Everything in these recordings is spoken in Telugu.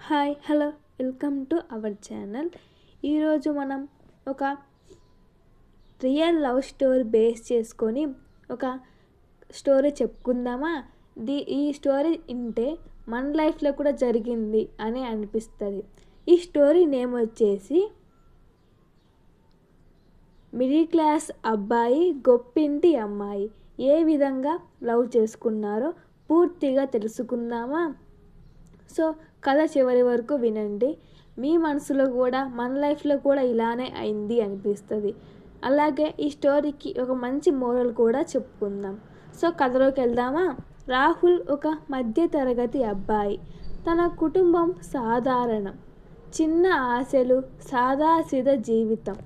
Hi hello welcome to our channel. ఈరోజు మనం ఒక రియల్ లవ్ స్టోరీ బేస్ చేసుకొని ఒక స్టోరీ చెప్పుకుందామా. ఈ స్టోరీ వింటే మన లైఫ్లో కూడా జరిగింది అని అనిపిస్తుంది. ఈ స్టోరీ నేమ్ వచ్చేసి మిడిల్ క్లాస్ అబ్బాయి గొప్పింటి అమ్మాయి ఏ విధంగా లవ్ చేసుకున్నారో పూర్తిగా తెలుసుకుందామా. సో కథ చివరి వరకు వినండి. మీ మనసులో కూడా మన లైఫ్లో కూడా ఇలానే అయింది అనిపిస్తుంది. అలాగే ఈ స్టోరీకి ఒక మంచి మోరల్ కూడా చెప్పుకుందాం. సో కథలోకి వెళ్దామా. రాహుల్ ఒక మధ్య తరగతి అబ్బాయి. తన కుటుంబం సాధారణం, చిన్న ఆశలు, సాదాసీదా జీవితం.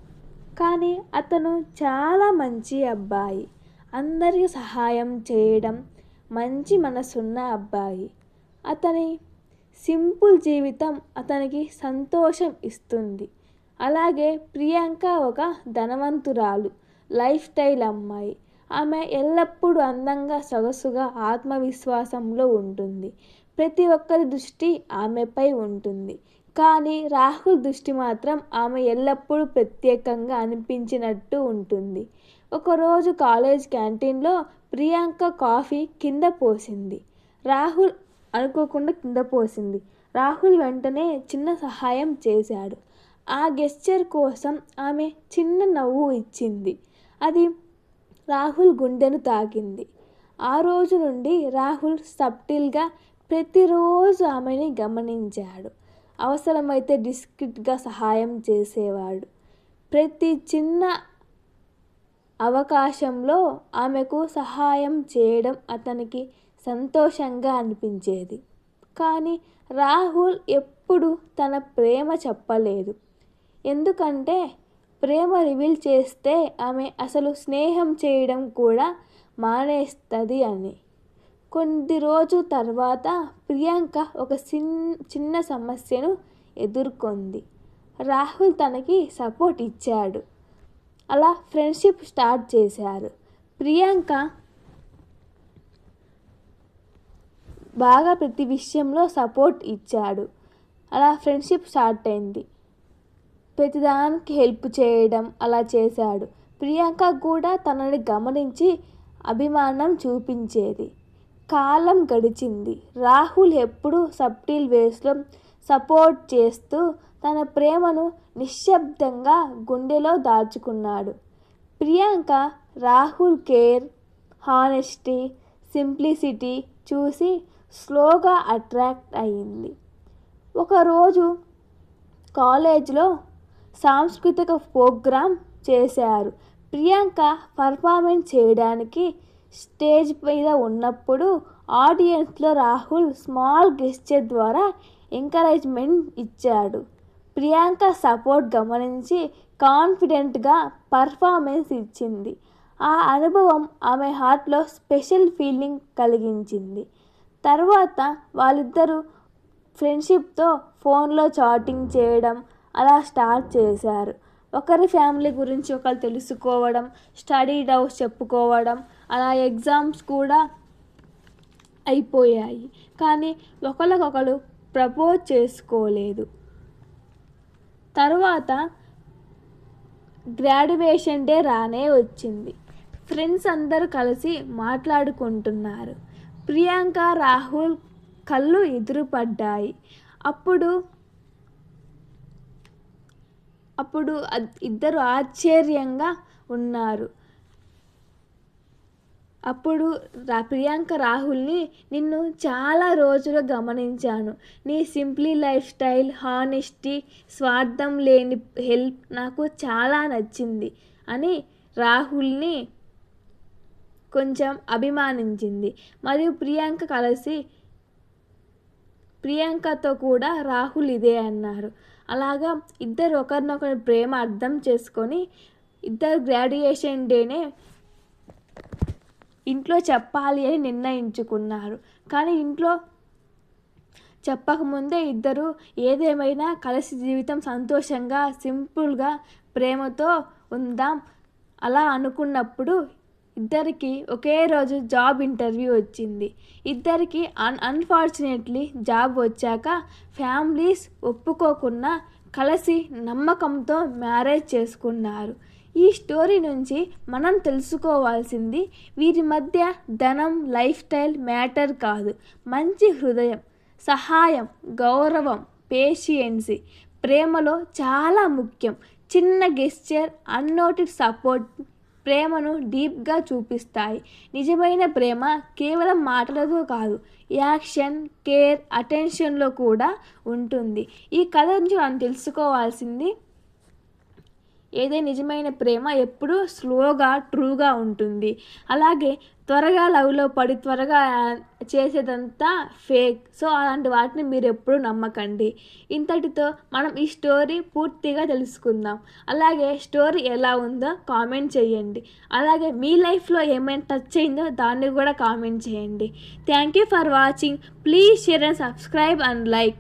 కానీ అతను చాలా మంచి అబ్బాయి, అందరికీ సహాయం చేయడం, మంచి మనసున్న అబ్బాయి. అతని సింపుల్ జీవితం అతనికి సంతోషం ఇస్తుంది. అలాగే ప్రియాంక ఒక ధనవంతురాలు, లైఫ్ స్టైల్ అమ్మాయి. ఆమె ఎల్లప్పుడూ అందంగా, సొగసుగా, ఆత్మవిశ్వాసంలో ఉంటుంది. ప్రతి ఒక్కరి దృష్టి ఆమెపై ఉంటుంది. కానీ రాహుల్ దృష్టి మాత్రం ఆమె ఎల్లప్పుడూ ప్రత్యేకంగా అనిపించినట్టు ఉంటుంది. ఒకరోజు కాలేజ్ క్యాంటీన్లో ప్రియాంక కాఫీ కింద పోసింది. రాహుల్ అనుకోకుండా కింద పోసింది. రాహుల్ వెంటనే చిన్న సహాయం చేశాడు. ఆ గెస్చర్ కోసం ఆమె చిన్న నవ్వు ఇచ్చింది. అది రాహుల్ గుండెను తాకింది. ఆ రోజు నుండి రాహుల్ సబ్టిల్గా ప్రతిరోజు ఆమెని గమనించాడు. అవసరమైతే డిస్క్రీట్గా సహాయం చేసేవాడు. ప్రతి చిన్న అవకాశంలో ఆమెకు సహాయం చేయడం అతనికి సంతోషంగా అనిపించేది. కానీ రాహుల్ ఎప్పుడు తన ప్రేమ చెప్పలేదు. ఎందుకంటే ప్రేమ రివీల్ చేస్తే ఆమె అసలు స్నేహం చేయడం కూడా మానేస్తుంది అని. కొద్ది రోజుల తర్వాత ప్రియాంక ఒక చిన్న సమస్యను ఎదుర్కొంది. రాహుల్ తనకి సపోర్ట్ ఇచ్చాడు. అలా ఫ్రెండ్షిప్ స్టార్ట్ చేశారు. ప్రియాంక బాగా ప్రతి విషయంలో సపోర్ట్ ఇచ్చాడు. అలా ఫ్రెండ్షిప్ స్టార్ట్ అయింది. ప్రతిదానికి హెల్ప్ చేయడం అలా చేశాడు. ప్రియాంక కూడా తనని గమనించి అభిమానం చూపించేది. కాలం గడిచింది. రాహుల్ ఎప్పుడూ సబ్టిల్ వేస్లో సపోర్ట్ చేస్తూ తన ప్రేమను నిశ్శబ్దంగా గుండెలో దాచుకున్నాడు. Priyanka Rahul care, honesty, simplicity చూసి స్లోగా అట్రాక్ట్ అయ్యింది. ఒకరోజు కాలేజ్లో సాంస్కృతిక ప్రోగ్రాం చేశారు. ప్రియాంక పర్ఫార్మెన్స్ చేయడానికి స్టేజ్ మీద ఉన్నప్పుడు ఆడియన్స్లో రాహుల్ స్మాల్ గెస్చర్ ద్వారా ఎంకరేజ్మెంట్ ఇచ్చాడు. ప్రియాంక సపోర్ట్ గమనించి కాన్ఫిడెంట్గా పర్ఫార్మెన్స్ ఇచ్చింది. ఆ అనుభవం ఆమె హార్ట్లో స్పెషల్ ఫీలింగ్ కలిగించింది. తర్వాత వాళ్ళిద్దరూ ఫ్రెండ్షిప్తో ఫోన్లో చాటింగ్ చేయడం అలా స్టార్ట్ చేశారు. ఒకరి ఫ్యామిలీ గురించి ఒకరు తెలుసుకోవడం, స్టడీ డౌట్స్ చెప్పుకోవడం, అలా ఎగ్జామ్స్ కూడా అయిపోయాయి. కానీ ఒకరికొకరు ప్రపోజ్ చేసుకోలేదు. తర్వాత గ్రాడ్యుయేషన్ డే రానే వచ్చింది. ఫ్రెండ్స్ అందరూ కలిసి మాట్లాడుకుంటున్నారు. ప్రియాంక రాహుల్ కళ్ళు ఎదురుపడ్డాయి. అప్పుడు ఇద్దరు ఆశ్చర్యంగా ఉన్నారు. అప్పుడు ప్రియాంక రాహుల్ని, నిన్ను చాలా రోజులు గమనించాను. నీ సింప్లీ లైఫ్ స్టైల్, హానెస్టీ, స్వార్థం లేని హెల్ప్ నాకు చాలా నచ్చింది అని రాహుల్ని కొంచెం అభిమానించింది. మరియు ప్రియాంకతో కూడా రాహుల్ ఇదే అన్నారు. అలాగా ఇద్దరు ఒకరినొకరు ప్రేమ అర్థం చేసుకొని ఇద్దరు గ్రాడ్యుయేషన్ డేనే ఇంట్లో చెప్పాలి అని నిర్ణయించుకున్నారు. కానీ ఇంట్లో చెప్పకముందే ఇద్దరు ఏదేమైనా కలిసి జీవితం సంతోషంగా, సింపుల్గా, ప్రేమతో ఉందాం అలా అనుకున్నప్పుడు ఇద్దరికి ఒకే రోజు జాబ్ ఇంటర్వ్యూ వచ్చింది. ఇద్దరికి అన్ఫార్చునేట్లీ జాబ్ వచ్చాక ఫ్యామిలీస్ ఒప్పుకోకుండా కలిసి నమ్మకంతో మ్యారేజ్ చేసుకున్నారు. ఈ స్టోరీ నుంచి మనం తెలుసుకోవాల్సింది వీరి మధ్య ధనం, లైఫ్ స్టైల్ మ్యాటర్ కాదు. మంచి హృదయం, సహాయం, గౌరవం, పేషియన్సీ ప్రేమలో చాలా ముఖ్యం. చిన్న గెస్చర్, అన్నోటిడ్ సపోర్ట్ ప్రేమను డీప్గా చూపిస్తాయి. నిజమైన ప్రేమ కేవలం మాటలతో కాదు, యాక్షన్, కేర్, అటెన్షన్లో కూడా ఉంటుంది. ఈ కథ నుంచి మనం తెలుసుకోవాల్సింది ఏదైనా నిజమైన ప్రేమ ఎప్పుడూ స్లోగా, ట్రూగా ఉంటుంది. అలాగే త్వరగా లవ్లో పడి త్వరగా చేసేదంతా ఫేక్. సో అలాంటి వాటిని మీరు ఎప్పుడూ నమ్మకండి. ఇంతటితో మనం ఈ స్టోరీ పూర్తిగా తెలుసుకుందాం. అలాగే స్టోరీ ఎలా ఉందో కామెంట్ చేయండి. అలాగే మీ లైఫ్లో ఏమైనా టచ్ అయిందో దాన్ని కూడా కామెంట్ చేయండి. Thank you for watching. Please share and subscribe and like.